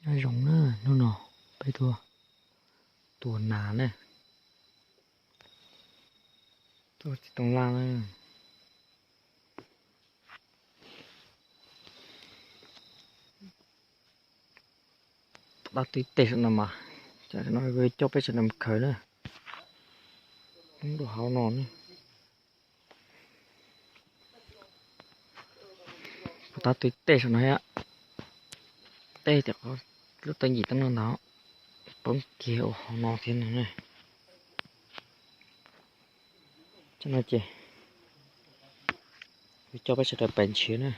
Nó rồng nữa, nó nọ, bây thua, tua nà này, tua chỉ tông la này, bắt tí tê sao nằm mà, chả nói về cho bây giờ nằm khởi nữa, không được hao nón nữa, bắt tí tê sao này á, tê thì có lúc tên gì tăng nó, bấm kiểu hao nón thế này, cho nó chị, cho bây giờ là bền chiến này.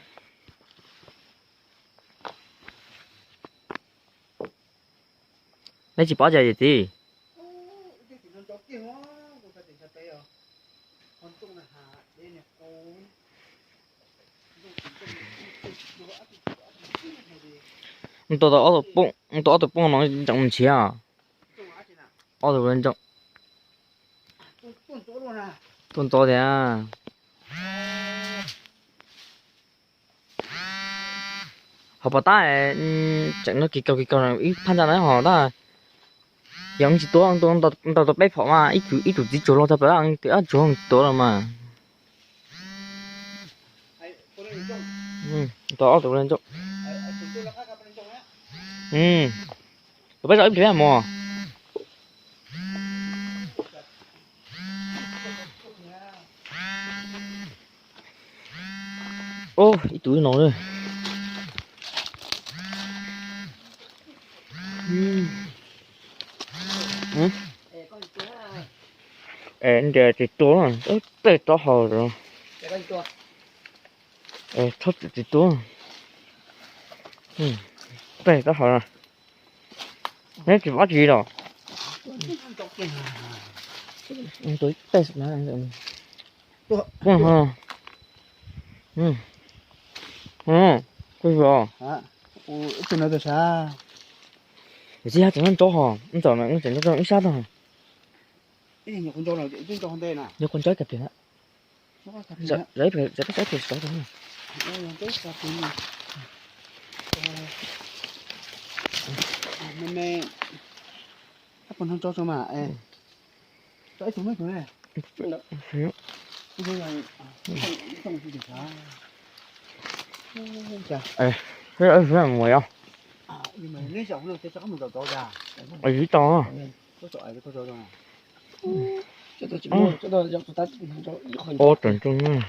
Lấy chỉ bỏ ra gì đi? Tôi ở tôi bung nó chẳng chỉ à? Ở tôi bên trong. Tuần to thế à? Họ bảo ta chẳng nó kỳ cầu này ít phan ra đấy họ ta. Yang chỉ tôi bé phỏ mà ít chủ chỉ chỗ lo thôi phải ăn thì ăn chỗ là mà. Tôi ở tôi bên trong. Tôi bây giờ em thấy mà. Ô, ít túi nó rồi. Anh giờ thì tối rồi, tê to hồ rồi. Thốt thì tối. Tê to hồ rồi. Nếu chỉ bắt gì đâu. Tôi tê nó anh cái gì? Cái nó được sao? Cái gì hả? Chẳng nên to hồ, anh chọn này, anh chọn cho anh sát thôi. Cái nhiều con trâu nào chứ trâu không tên à? Nhiều con chó kẹp tiền á. Giấy phải sáu thôi. Mẹ các con trâu sao mà chỗ chúng mấy cái này Phiếu. cái này không được sao? Cái đó phải làm mồi không? Nhưng mà nếu sống được thì chắc mình to ra. Ở dưới to. Có chỗ ấy có chỗ đâu. Chỗ tôi chỉ mua chỗ tôi cho ta cho Ô, trần trung.